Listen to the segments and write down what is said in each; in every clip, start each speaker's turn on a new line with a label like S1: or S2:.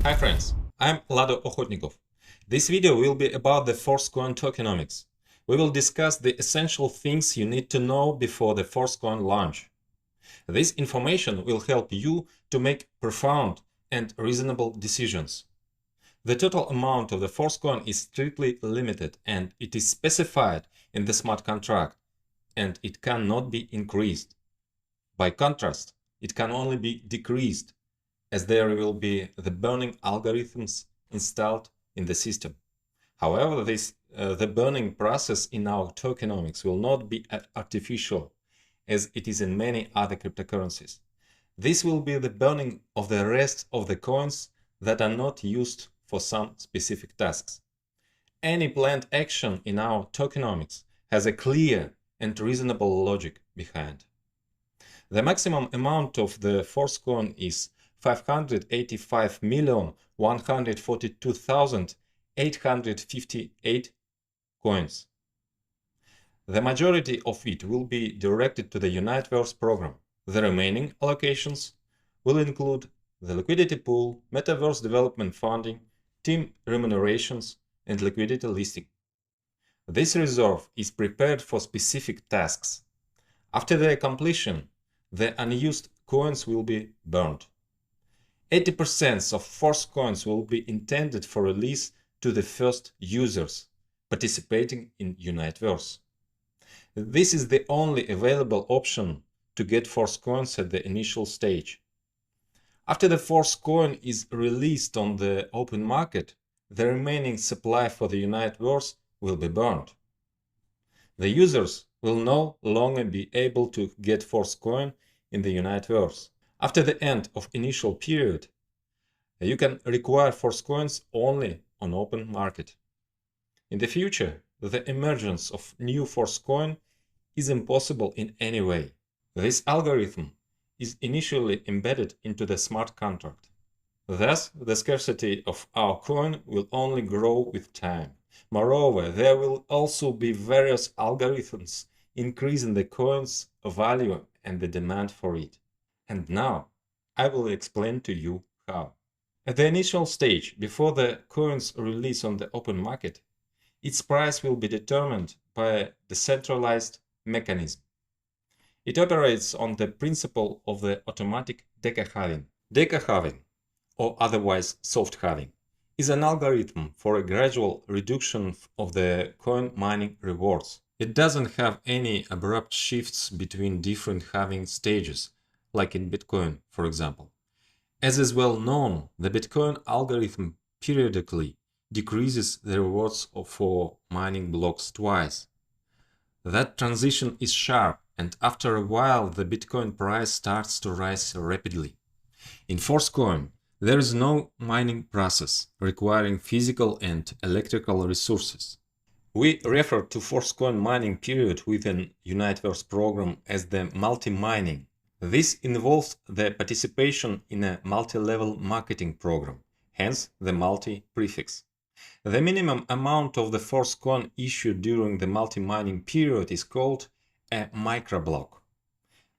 S1: Hi friends, I'm Lado. This video will be about the Forcecoin Tokenomics. We will discuss the essential things you need to know before the Forcecoin launch. This information will help you to make profound and reasonable decisions. The total amount of the Forcecoin is strictly limited and it is specified in the smart contract, and it cannot be increased. By contrast, it can only be decreased, as there will be the burning algorithms installed in the system. However, the burning process in our tokenomics will not be artificial, as it is in many other cryptocurrencies. This will be the burning of the rest of the coins that are not used for some specific tasks. Any planned action in our tokenomics has a clear and reasonable logic behind. The maximum amount of the Forcecoin is 585,142,858 coins. The majority of it will be directed to the Uniteverse program. The remaining allocations will include the liquidity pool, metaverse development funding, team remunerations, and liquidity listing. This reserve is prepared for specific tasks. After their completion, the unused coins will be burned. 80% of Forcecoins will be intended for release to the first users participating in Uniteverse. This is the only available option to get Forcecoins at the initial stage. After the Forcecoin is released on the open market, the remaining supply for the Uniteverse will be burned. The users will no longer be able to get Forcecoin in the Uniteverse. After the end of initial period, you can require Forcecoins only on open market. In the future, the emergence of new Forcecoin is impossible in any way. This algorithm is initially embedded into the smart contract. Thus, the scarcity of our coin will only grow with time. Moreover, there will also be various algorithms increasing the coin's value and the demand for it. And now, I will explain to you how. At the initial stage, before the coin's release on the open market, its price will be determined by a decentralized mechanism. It operates on the principle of the automatic Deca halving. Deca halving, or otherwise soft halving, is an algorithm for a gradual reduction of the coin mining rewards. It doesn't have any abrupt shifts between different halving stages, like in Bitcoin, for example. As is well known, the Bitcoin algorithm periodically decreases the rewards for mining blocks twice. That transition is sharp, and after a while the Bitcoin price starts to rise rapidly. In Forcecoin, there is no mining process requiring physical and electrical resources. We refer to Forcecoin mining period within Uniteverse program as the multi-mining. This involves the participation in a multi-level marketing program, hence the multi prefix. The minimum amount of the Forcecoin issued during the multi-mining period is called a microblock.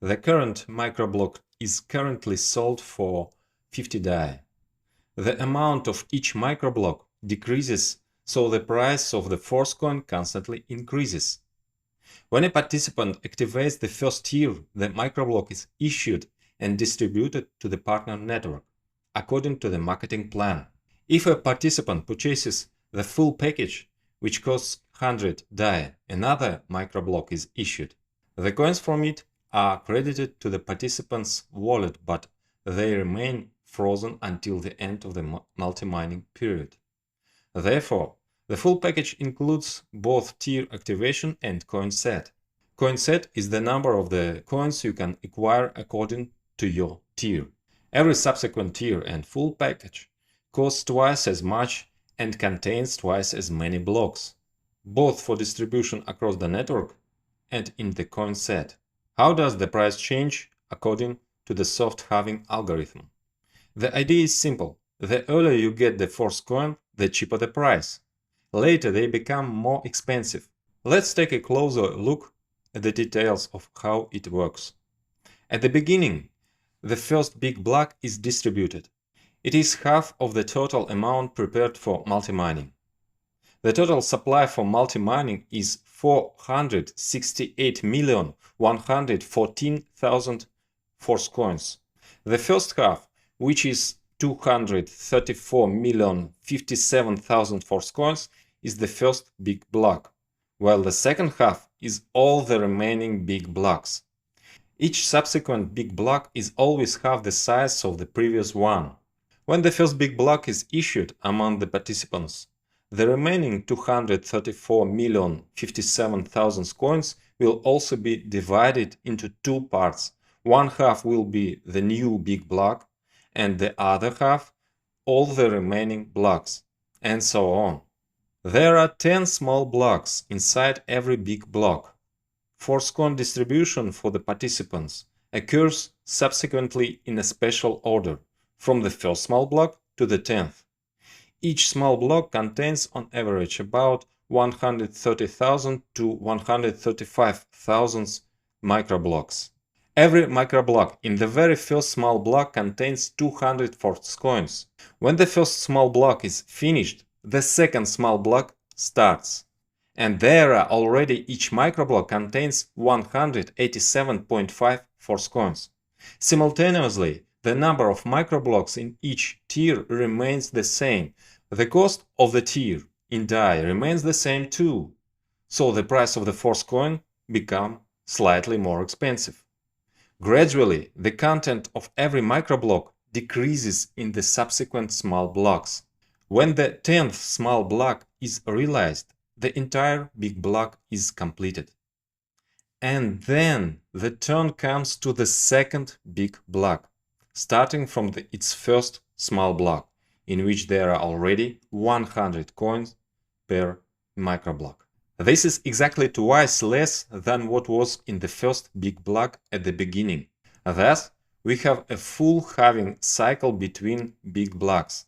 S1: The current microblock is currently sold for 50 DAI. The amount of each microblock decreases, so the price of the Forcecoin constantly increases. When a participant activates the first tier, the microblock is issued and distributed to the partner network, according to the marketing plan. If a participant purchases the full package, which costs 100 DAI, another microblock is issued. The coins from it are credited to the participant's wallet, but they remain frozen until the end of the multi-mining period. Therefore, the full package includes both tier activation and coin set. Coin set is the number of the coins you can acquire according to your tier. Every subsequent tier and full package costs twice as much and contains twice as many blocks, both for distribution across the network and in the coin set. How does the price change according to the soft halving algorithm? The idea is simple. The earlier you get the Forcecoin, the cheaper the price. Later they become more expensive. Let's take a closer look at the details of how it works. At the beginning, the first big block is distributed. It is half of the total amount prepared for multi-mining. The total supply for multi-mining is 468,114,000 Forcecoins. The first half, which is 234,057,000 Forcecoins, is the first big block, while the second half is all the remaining big blocks. Each subsequent big block is always half the size of the previous one. When the first big block is issued among the participants, the remaining 234,057,000 coins will also be divided into two parts. One half will be the new big block, and the other half all the remaining blocks, and so on. There are 10 small blocks inside every big block. Forcecoin distribution for the participants occurs subsequently in a special order, from the first small block to the 10th. Each small block contains on average about 130,000 to 135,000 microblocks. Every microblock in the very first small block contains 200 Forcecoins. When the first small block is finished, the second small block starts. And there are already each microblock contains 187.5 Forcecoins. Simultaneously, the number of microblocks in each tier remains the same. The cost of the tier in DAI remains the same too, so the price of the Forcecoin becomes slightly more expensive. Gradually, the content of every microblock decreases in the subsequent small blocks. When the 10th small block is realized, the entire big block is completed. And then the turn comes to the second big block, starting from its first small block, in which there are already 100 coins per microblock. This is exactly twice less than what was in the first big block at the beginning. Thus, we have a full halving cycle between big blocks,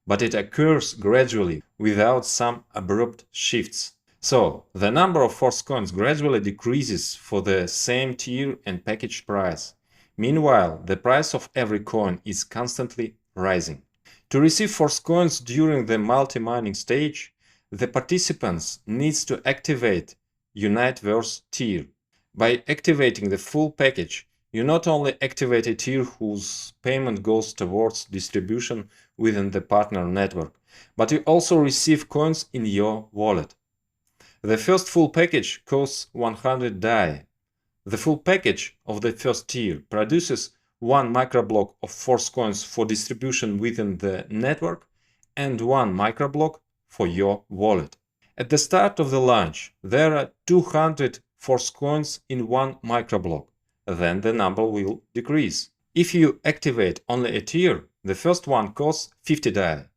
S1: but it occurs gradually without some abrupt shifts. So, the number of Forcecoins gradually decreases for the same tier and package price. Meanwhile, the price of every coin is constantly rising. To receive Forcecoins during the multi-mining stage, the participants need to activate Uniteverse tier. By activating the full package, you not only activate a tier whose payment goes towards distribution within the partner network, but you also receive coins in your wallet. The first full package costs 100 DAI. The full package of the first tier produces one microblock of Forcecoins for distribution within the network and one microblock for your wallet. At the start of the launch, there are 200 Forcecoins in one microblock. Then the number will decrease. If you activate only a tier, the first one costs 50 DAI,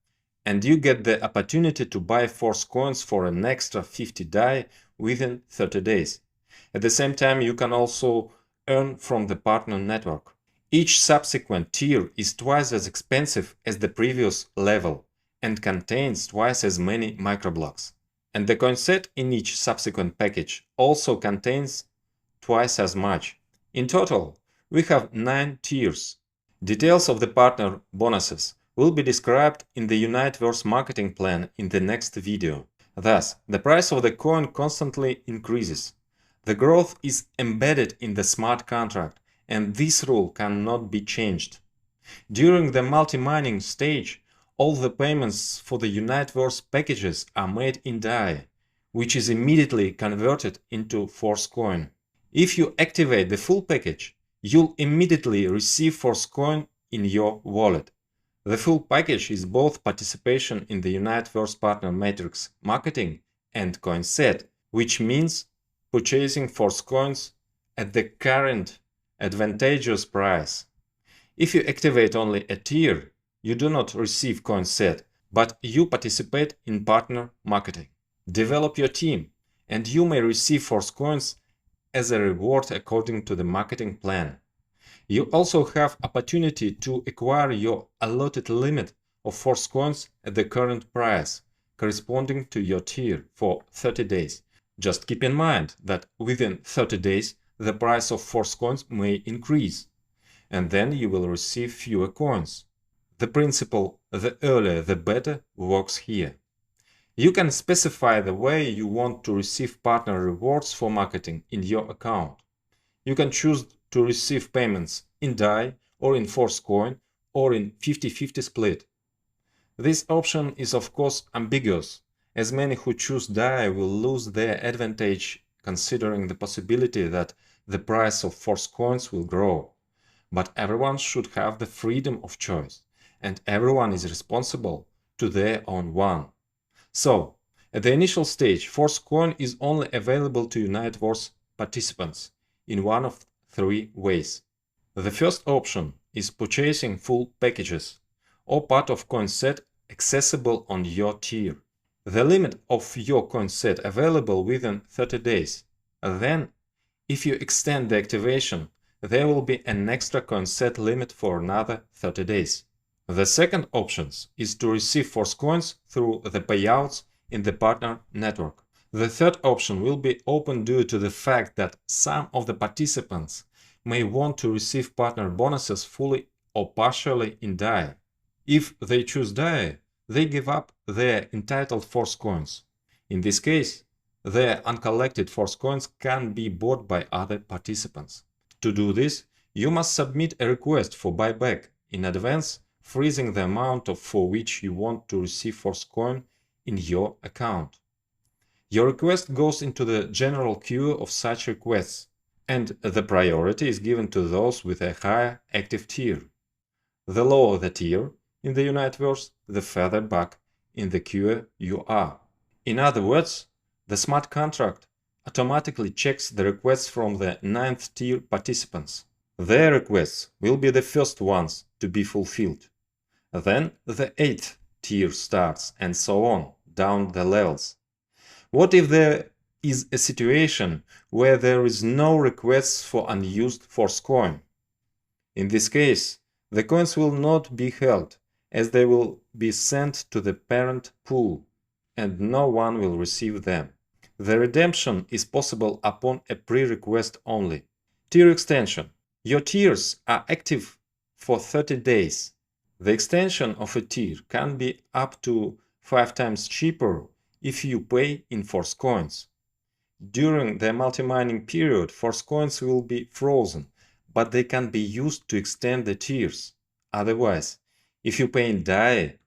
S1: and you get the opportunity to buy Forcecoins for an extra 50 DAI within 30 days. At the same time, you can also earn from the partner network. Each subsequent tier is twice as expensive as the previous level and contains twice as many microblocks. And the coin set in each subsequent package also contains twice as much. In total, we have 9 tiers. Details of the partner bonuses will be described in the Uniteverse marketing plan in the next video. Thus, the price of the coin constantly increases. The growth is embedded in the smart contract, and this rule cannot be changed. During the multi-mining stage, all the payments for the Uniteverse packages are made in DAI, which is immediately converted into Forcecoin. If you activate the full package, you'll immediately receive Forcecoin in your wallet. The full package is both participation in the Uniteverse Partner Matrix marketing and coin set, which means purchasing Forcecoins at the current advantageous price. If you activate only a tier, you do not receive coin set, but you participate in partner marketing. Develop your team, and you may receive Forcecoins as a reward according to the marketing plan. You also have opportunity to acquire your allotted limit of Forcecoins at the current price, corresponding to your tier, for 30 days. Just keep in mind that within 30 days the price of Forcecoins may increase, and then you will receive fewer coins. The principle "the earlier the better" works here. You can specify the way you want to receive partner rewards for marketing in your account. You can choose to receive payments in DAI or in Forcecoin or in 50-50 split. This option is of course ambiguous, as many who choose DAI will lose their advantage considering the possibility that the price of Forcecoins will grow. But everyone should have the freedom of choice, and everyone is responsible to their own one. So, at the initial stage, Forcecoin is only available to Uniteverse participants in one of three ways. The first option is purchasing full packages or part of coin set accessible on your tier. The limit of your coin set available within 30 days. Then, if you extend the activation, there will be an extra coin set limit for another 30 days. The second option is to receive Forcecoins through the payouts in the partner network. The third option will be open due to the fact that some of the participants may want to receive partner bonuses fully or partially in DAI. If they choose DAI, they give up their entitled Forcecoins. In this case, their uncollected Forcecoins can be bought by other participants. To do this, you must submit a request for buyback in advance, freezing the amount for which you want to receive Forcecoin in your account. Your request goes into the general queue of such requests, and the priority is given to those with a higher active tier. The lower the tier in the Uniteverse, the further back in the queue you are. In other words, the smart contract automatically checks the requests from the 9th tier participants. Their requests will be the first ones to be fulfilled. Then the 8th tier starts, and so on, down the levels. What if there is a situation where there is no requests for unused Forcecoin? In this case, the coins will not be held, as they will be sent to the parent pool, and no one will receive them. The redemption is possible upon a pre-request only. Tier extension. Your tiers are active for 30 days. The extension of a tier can be up to 5 times cheaper if you pay in Forcecoins. During the multi-mining period, Forcecoins will be frozen, but they can be used to extend the tiers. Otherwise, if you pay in DAI,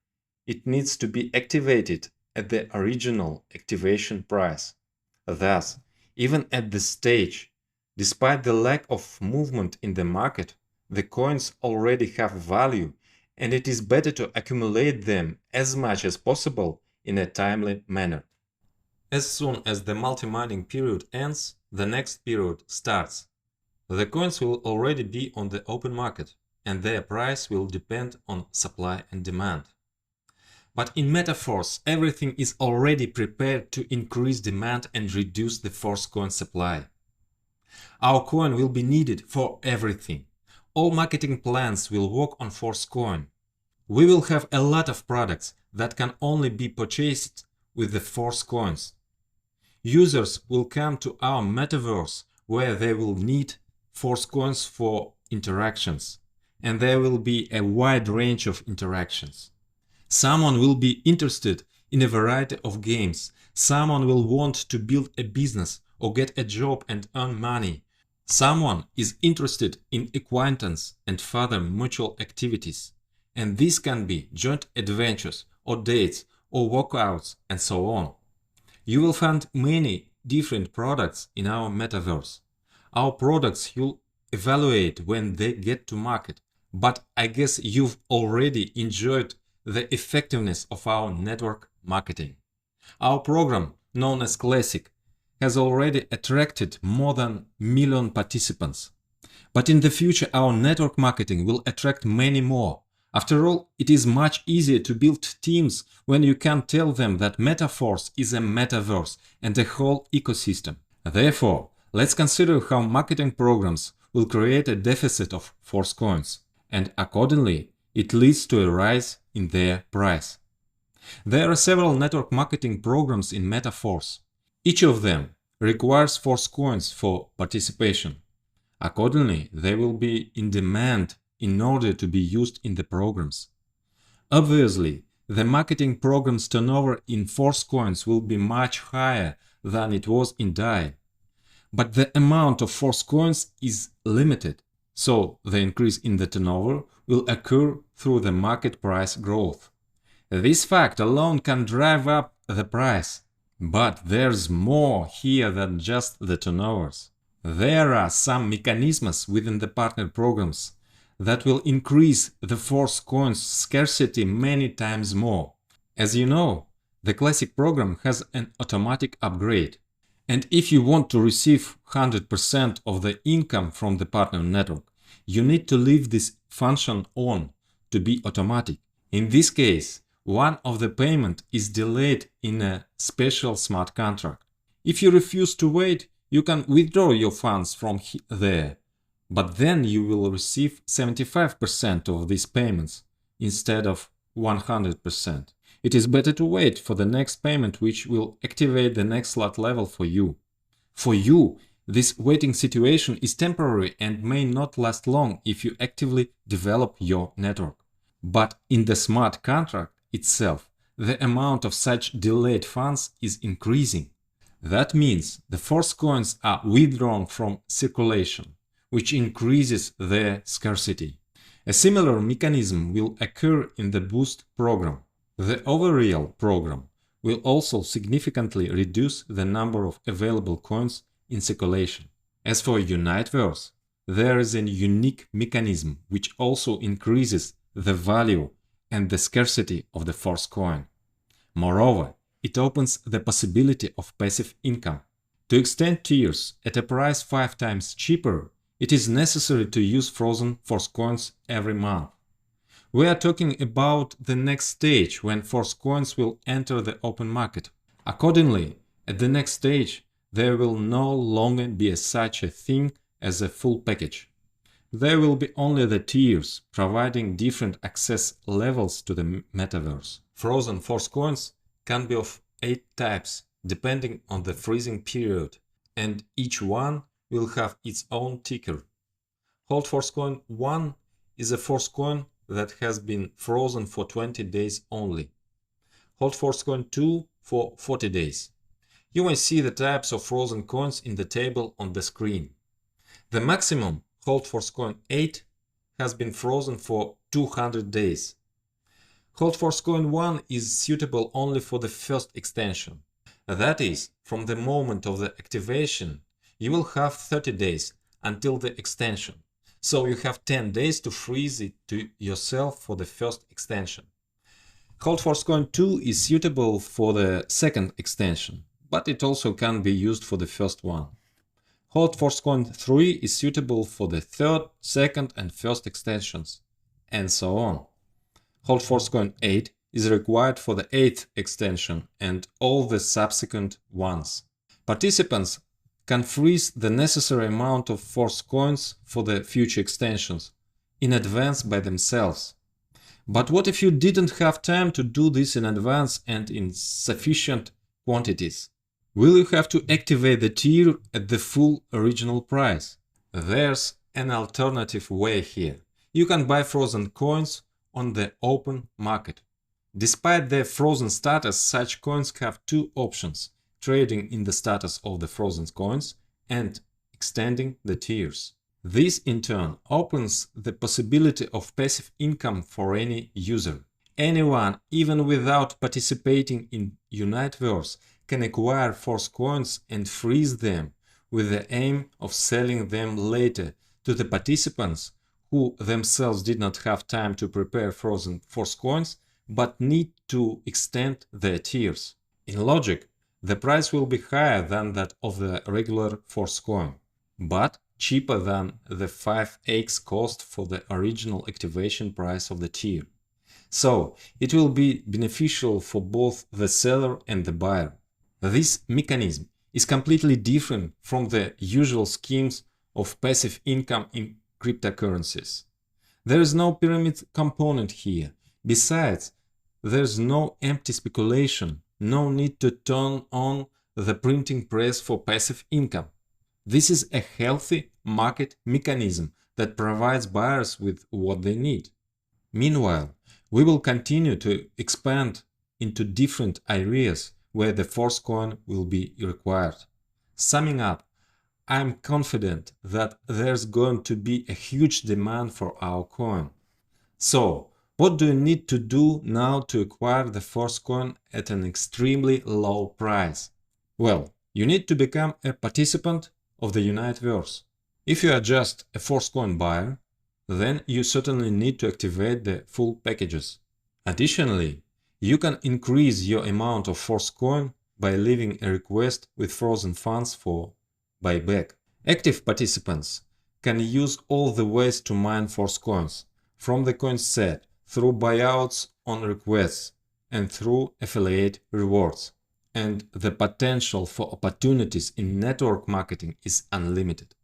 S1: it needs to be activated at the original activation price. Thus, even at this stage, despite the lack of movement in the market, the coins already have value, and it is better to accumulate them as much as possible in a timely manner. As soon as the multi-mining period ends, the next period starts. The coins will already be on the open market, and their price will depend on supply and demand. But in MetaForce, everything is already prepared to increase demand and reduce the Forcecoin supply. Our coin will be needed for everything. All marketing plans will work on Forcecoin. We will have a lot of products that can only be purchased with the Forcecoins. Users will come to our metaverse where they will need Forcecoins for interactions, and there will be a wide range of interactions. Someone will be interested in a variety of games. Someone will want to build a business or get a job and earn money. Someone is interested in acquaintance and further mutual activities. And this can be joint adventures or dates or workouts and so on. You will find many different products in our metaverse. Our products you'll evaluate when they get to market, but I guess you've already enjoyed the effectiveness of our network marketing. Our program, known as Classic, has already attracted more than 1 million participants. But in the future, our network marketing will attract many more. After all, it is much easier to build teams when you can tell them that MetaForce is a metaverse and a whole ecosystem. Therefore, let's consider how marketing programs will create a deficit of Forcecoins, and accordingly, it leads to a rise in their price. There are several network marketing programs in MetaForce. Each of them requires Forcecoins for participation. Accordingly, they will be in demand in order to be used in the programs. Obviously, the marketing program's turnover in Forcecoins will be much higher than it was in DAI. But the amount of Forcecoins is limited, so the increase in the turnover will occur through the market price growth. This fact alone can drive up the price. But there's more here than just the turnovers. There are some mechanisms within the partner programs that will increase the Forcecoins scarcity many times more. As you know, the classic program has an automatic upgrade. And if you want to receive 100% of the income from the partner network, you need to leave this function on to be automatic. In this case, one of the payment is delayed in a special smart contract. If you refuse to wait, you can withdraw your funds from there, but then you will receive 75% of these payments instead of 100%. It is better to wait for the next payment, which will activate the next slot level for you. For you, this waiting situation is temporary and may not last long if you actively develop your network. But in the smart contract itself, the amount of such delayed funds is increasing. That means the Forcecoins are withdrawn from circulation, which increases their scarcity. A similar mechanism will occur in the Boost program. The Overreal program will also significantly reduce the number of available coins in circulation. As for Uniteverse, there is a unique mechanism which also increases the value and the scarcity of the Forcecoin. Moreover, it opens the possibility of passive income. To extend tiers at a price 5 times cheaper, it is necessary to use frozen Forcecoins every month. We are talking about the next stage when Forcecoins will enter the open market. Accordingly, at the next stage, there will no longer be such a thing as a full package. There will be only the tiers, providing different access levels to the metaverse. Frozen Forcecoins can be of 8 types, depending on the freezing period, and each one will have its own ticker. Hold Forcecoin 1 is a Forcecoin that has been frozen for 20 days only. Hold Forcecoin 2 for 40 days. You may see the types of frozen coins in the table on the screen. The maximum Hold Forcecoin 8 has been frozen for 200 days. Hold Forcecoin 1 is suitable only for the first extension. That is, from the moment of the activation, you will have 30 days until the extension. So you have 10 days to freeze it to yourself for the first extension. Hold Forcecoin 2 is suitable for the second extension, but it also can be used for the first one. Hold Forcecoin 3 is suitable for the third, second and first extensions, and so on. Hold Forcecoin 8 is required for the 8th extension and all the subsequent ones. Participants can freeze the necessary amount of Forcecoins for the future extensions in advance by themselves. But what if you didn't have time to do this in advance and in sufficient quantities? Will you have to activate the tier at the full original price? There's an alternative way here. You can buy frozen coins on the open market. Despite their frozen status, such coins have two options: trading in the status of the frozen coins and extending the tiers. This in turn opens the possibility of passive income for any user. Anyone, even without participating in Uniteverse, can acquire Forcecoins and freeze them with the aim of selling them later to the participants who themselves did not have time to prepare frozen Forcecoins but need to extend their tiers. In logic, the price will be higher than that of the regular Forcecoin, but cheaper than the 5x cost for the original activation price of the tier. So it will be beneficial for both the seller and the buyer. This mechanism is completely different from the usual schemes of passive income in cryptocurrencies. There is no pyramid component here. Besides, there's no empty speculation, no need to turn on the printing press for passive income. This is a healthy market mechanism that provides buyers with what they need. Meanwhile, We will continue to expand into different areas where the Forcecoin will be required. Summing up, I'm confident that there's going to be a huge demand for our coin. So, what do you need to do now to acquire the Forcecoin at an extremely low price? Well, you need to become a participant of the Uniteverse. If you are just a Forcecoin buyer, then you certainly need to activate the full packages. Additionally, you can increase your amount of Forcecoin by leaving a request with frozen funds for buyback. Active participants can use all the ways to mine Forcecoins, from the coin set, through buyouts on requests, and through affiliate rewards. And the potential for opportunities in network marketing is unlimited.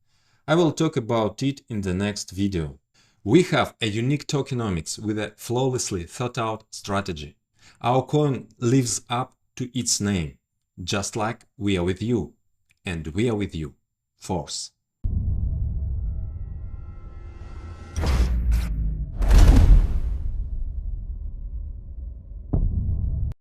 S1: I will talk about it in the next video. We have a unique tokenomics with a flawlessly thought out strategy. Our coin lives up to its name, just like we are with you. And we are with you. Force.